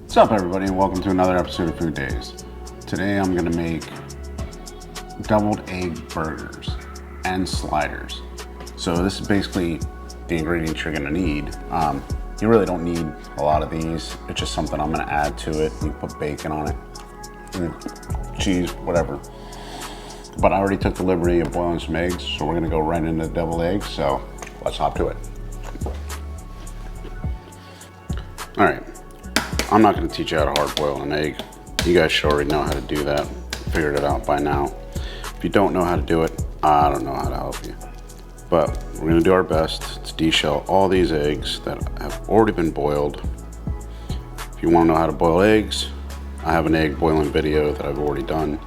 What's up, everybody, and welcome to another episode of Food Daze. Today I'm going to make deviled egg burgers and sliders. So this is basically the ingredients you're going to need. You really don't need a lot of these. It's just something I'm going to add to it. You put bacon on it, and cheese, whatever. But I already took the liberty of boiling some eggs, so we're going to go right into the deviled eggs. So let's hop to it. All right. I'm not going to teach you how to hard boil an egg. You guys should already know how to do that. Figured it out by now. If you don't know how to do it, I don't know how to help you. But we're going to do our best to deshell all these eggs that have already been boiled. If you want to know how to boil eggs, I have an egg boiling video that I've already done.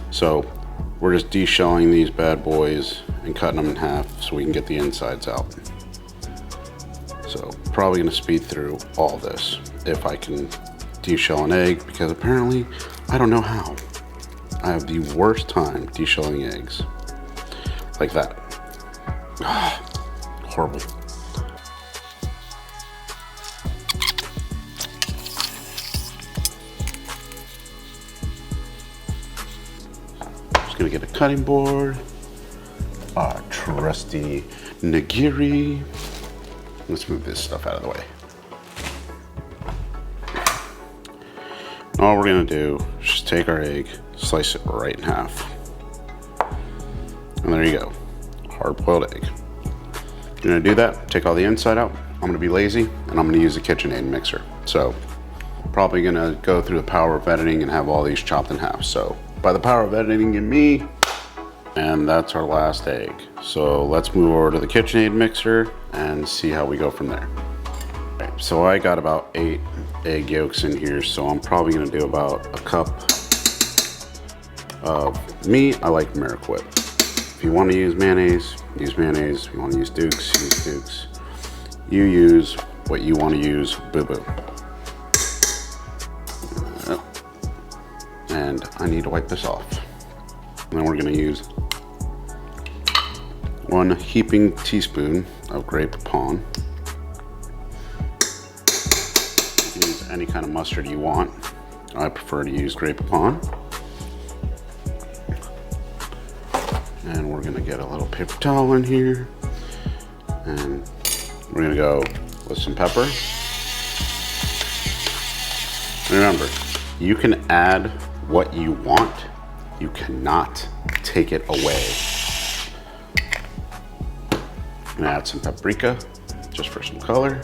So we're just deshelling these bad boys and cutting them in half so we can get the insides out. So probably going to speed through all this if I can deshell an egg, because apparently I don't know how. I have the worst time deshelling eggs like that. Horrible. Just gonna get a cutting board, our trusty nigiri. Let's move this stuff out of the way. All we're gonna do is just take our egg, slice it right in half. And there you go, hard-boiled egg. You're gonna do that, take all the inside out. I'm gonna be lazy, and I'm gonna use a KitchenAid mixer. So, probably gonna go through the power of editing and have all these chopped in half. So, by the power of editing in me, and that's our last egg. So let's move over to the KitchenAid mixer and see how we go from there. Okay, so I got about 8 egg yolks in here, so I'm probably gonna do about a cup of me. I like Miracle Whip. If you want to use mayonnaise, use mayonnaise. If you want to use Dukes, use Dukes. You use what you want to use, boo-boo. And I need to wipe this off. And then we're gonna use 1 heaping teaspoon of grape Poupon. You can use any kind of mustard you want. I prefer to use grape Poupon. And we're gonna get a little paper towel in here. And we're gonna go with some pepper. Remember, you can add what you want. You cannot take it away. I'm gonna add some paprika, just for some color.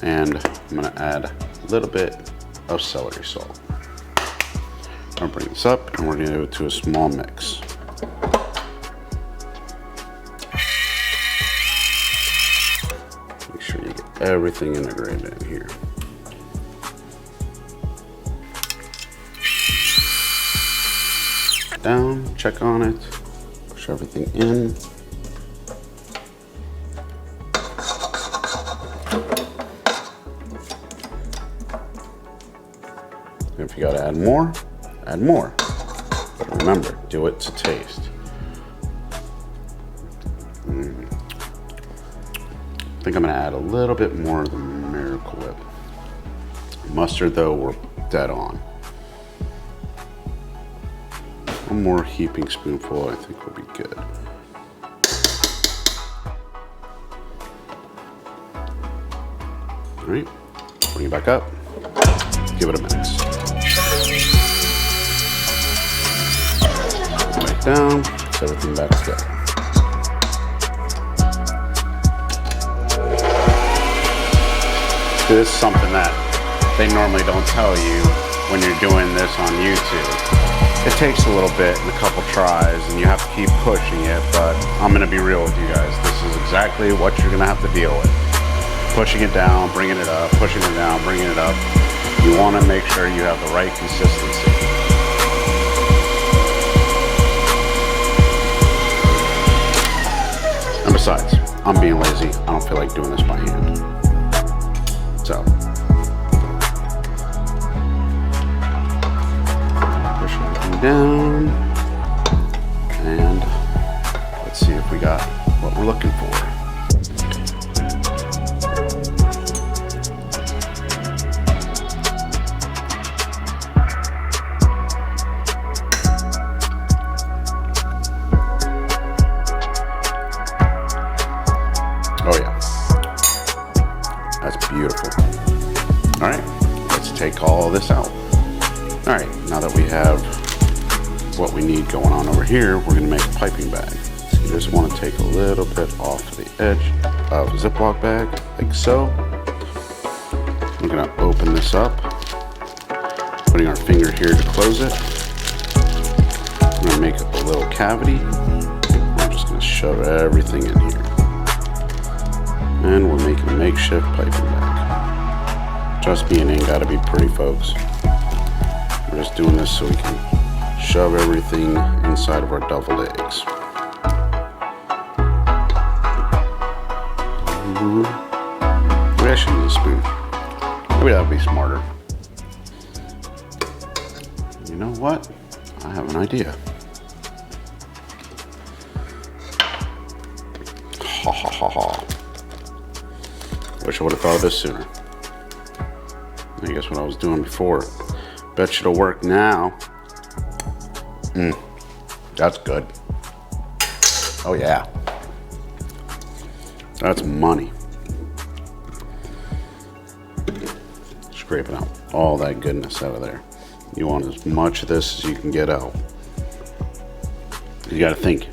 And I'm gonna add a little bit of celery salt. I'm gonna bring this up and we're gonna do it to a small mix. Make sure you get everything integrated in here. Down, check on it, push everything in. If you gotta add more, add more. But remember, do it to taste. I think I'm gonna add a little bit more of the Miracle Whip. Mustard though, we're dead on. One more heaping spoonful I think will be good. All right, bring it back up, give it a minute. Right down, put everything back together. This is something that they normally don't tell you when you're doing this on YouTube. It takes a little bit and a couple tries and you have to keep pushing it, but I'm gonna be real with you guys. This is exactly what you're gonna have to deal with. Pushing it down, bringing it up, pushing it down, bringing it up. You wanna make sure you have the right consistency. And besides, I'm being lazy. I don't feel like doing this by hand. So, push everything down, and let's see if we got what we're looking for. take all this out. All right, now that we have what we need going on over here, we're gonna make a piping bag. So you just wanna take a little bit off the edge of a Ziploc bag, like so. We're gonna open this up, putting our finger here to close it. We're gonna make a little cavity. We're just gonna shove everything in here. And we're making a makeshift piping bag. Trust me, it ain't gotta be pretty, folks. We're just doing this so we can shove everything inside of our deviled eggs. Maybe I should use a spoon. Maybe that would be smarter. You know what? I have an idea. Ha ha ha ha. Wish I would have thought of this sooner. I guess what I was doing before. Bet you it'll work now. That's good. Oh yeah. That's money. Scraping out all that goodness out of there. You want as much of this as you can get out. You gotta think,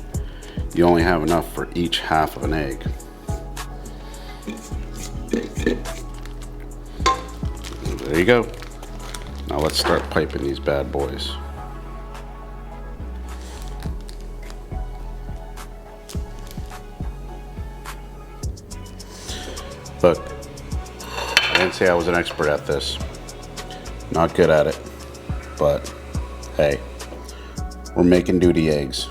you only have enough for each half of an egg. There you go. Now let's start piping these bad boys. Look, I didn't say I was an expert at this. Not good at it, but hey, we're making duty eggs.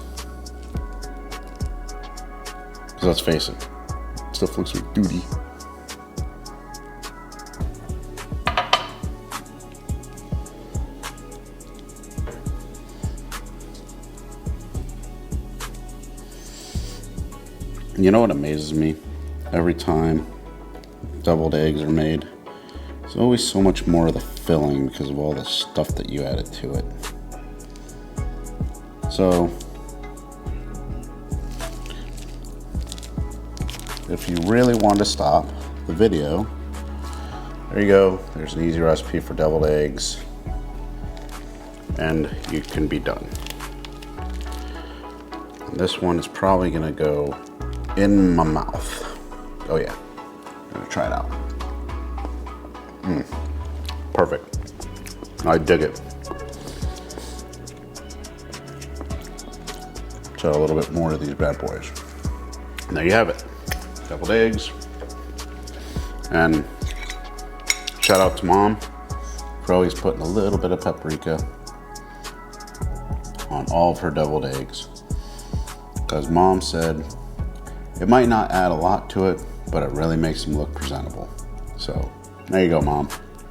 Because let's face it, stuff looks like duty. You know what amazes me? Every time deviled eggs are made, there's always so much more of the filling because of all the stuff that you added to it. So, if you really want to stop the video, there you go. There's an easy recipe for deviled eggs, and you can be done. And this one is probably gonna go in my mouth. Oh yeah, I'm gonna try it out. Perfect. I dig it. So a little bit more of these bad boys. And there you have it. Deviled eggs. And shout out to Mom for always putting a little bit of paprika on all of her deviled eggs. Because Mom said, it might not add a lot to it, but it really makes them look presentable. So there you go, Mom.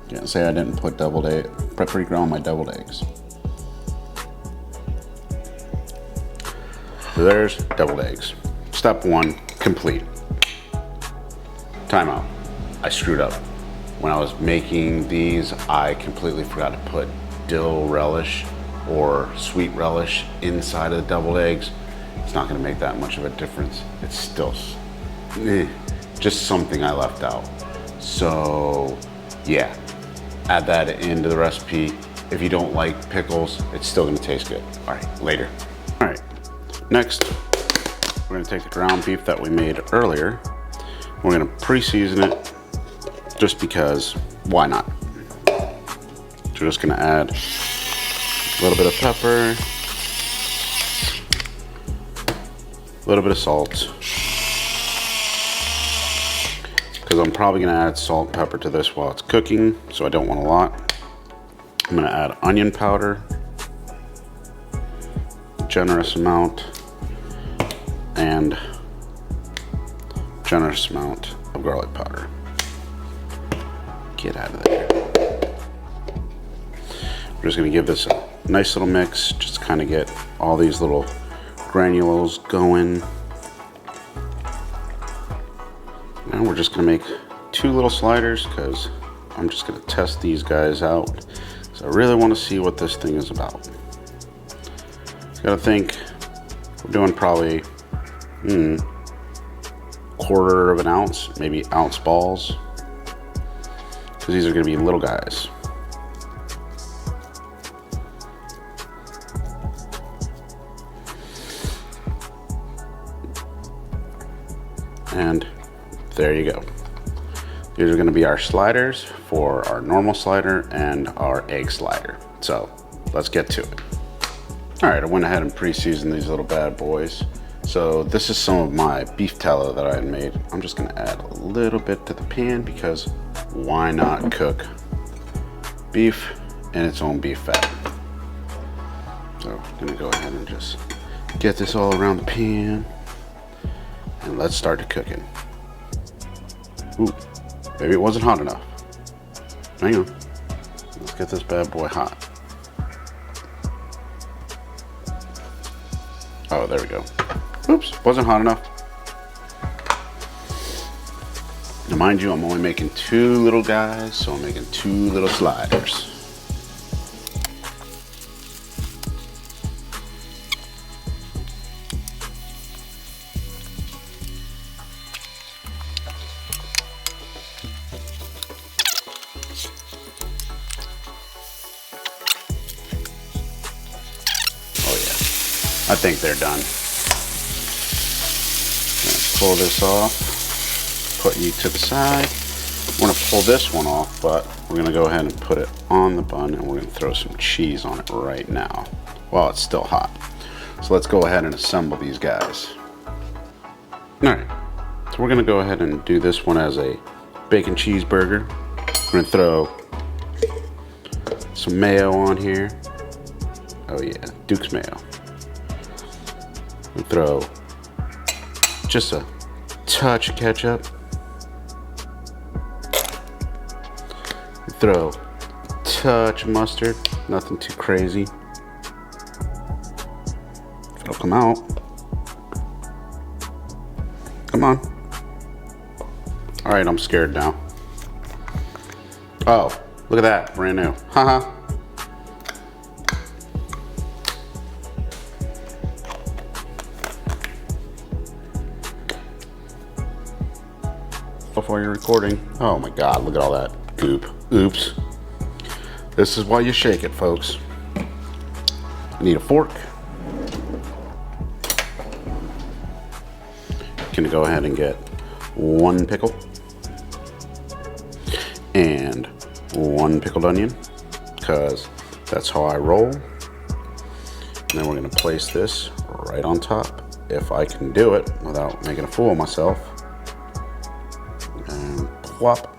Can't say I didn't put paprika on my deviled eggs. So there's deviled eggs. Step one, complete. Time out. I screwed up. When I was making these, I completely forgot to put dill relish or sweet relish inside of the deviled eggs. It's not gonna make that much of a difference. It's still just something I left out. So yeah, add that into the recipe. If you don't like pickles, it's still gonna taste good. All right, later. All right, next, we're gonna take the ground beef that we made earlier. We're gonna pre-season it just because, why not? So we're just gonna add a little bit of pepper, a little bit of salt, because I'm probably gonna add salt and pepper to this while it's cooking, so I don't want a lot. I'm gonna add onion powder, a generous amount, and generous amount of garlic powder. Get out of there. We're just gonna give this a nice little mix, just to kind of get all these little granules going. And we're just gonna make 2 little sliders because I'm just gonna test these guys out. So I really want to see what this thing is about. Gotta think we're doing probably 1/4 ounce, maybe ounce balls, because these are gonna be little guys. And there you go. These are gonna be our sliders for our normal slider and our egg slider. So let's get to it. All right, I went ahead and pre-seasoned these little bad boys. So this is some of my beef tallow that I had made. I'm just gonna add a little bit to the pan because why not cook beef in its own beef fat? So I'm gonna go ahead and just get this all around the pan and let's start the cooking. Ooh, maybe it wasn't hot enough. Hang on, let's get this bad boy hot. Oh, there we go. Oops, wasn't hot enough. Now mind you, I'm only making 2 little guys, so I'm making 2 little sliders. Oh yeah, I think they're done. Pull this off, put you to the side. I want to pull this one off, but we're gonna go ahead and put it on the bun and we're gonna throw some cheese on it right now while it's still hot. So let's go ahead and assemble these guys. All right, so we're gonna go ahead and do this one as a bacon cheeseburger. We're gonna throw some mayo on here. Oh yeah, Duke's mayo. We throw just a touch of ketchup. Throw a touch of mustard, nothing too crazy. If it'll come out. Come on. All right, I'm scared now. Oh, look at that, brand new. Haha. Before you're recording. Oh my God, look at all that goop. Oops. This is why you shake it, folks. I need a fork. Gonna go ahead and get 1 pickle and 1 pickled onion because that's how I roll. And then we're gonna place this right on top if I can do it without making a fool of myself. Plop.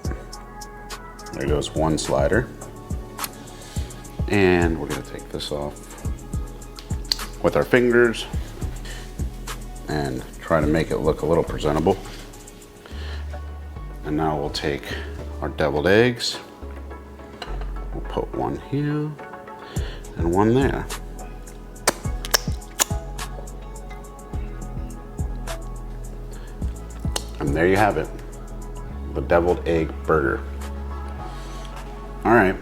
There goes 1 slider. And we're gonna take this off with our fingers and try to make it look a little presentable. And now we'll take our deviled eggs. We'll put 1 here and 1 there. And there you have it. The deviled egg burger. All right,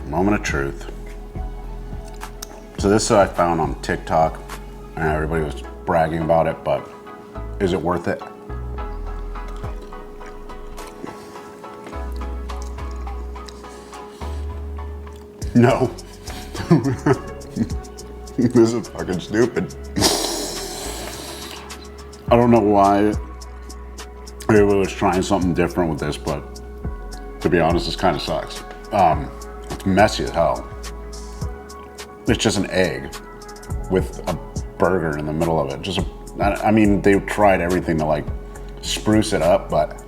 moment of truth. So this I found on TikTok and everybody was bragging about it, but is it worth it? No. This is fucking stupid. I don't know why everybody was trying something different with this, but to be honest, this kind of sucks. It's messy as hell. It's just an egg with a burger in the middle of it. I mean, they tried everything to like spruce it up, but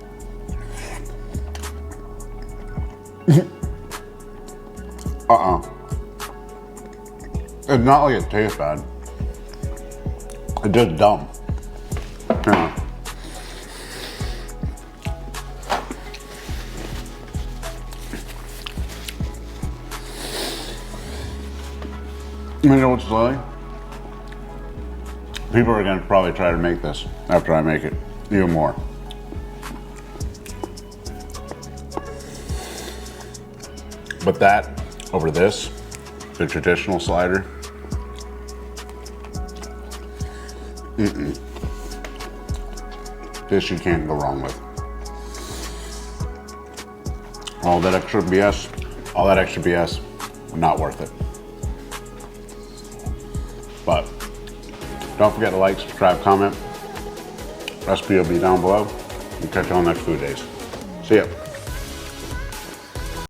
it's not like it tastes bad. It's just dumb. Yeah. You know what's funny? People are gonna probably try to make this after I make it even more. But that over this, the traditional slider, this you can't go wrong with. All that extra BS, not worth it. But don't forget to like, subscribe, comment. Recipe will be down below. We'll catch you on next Food Days. See ya.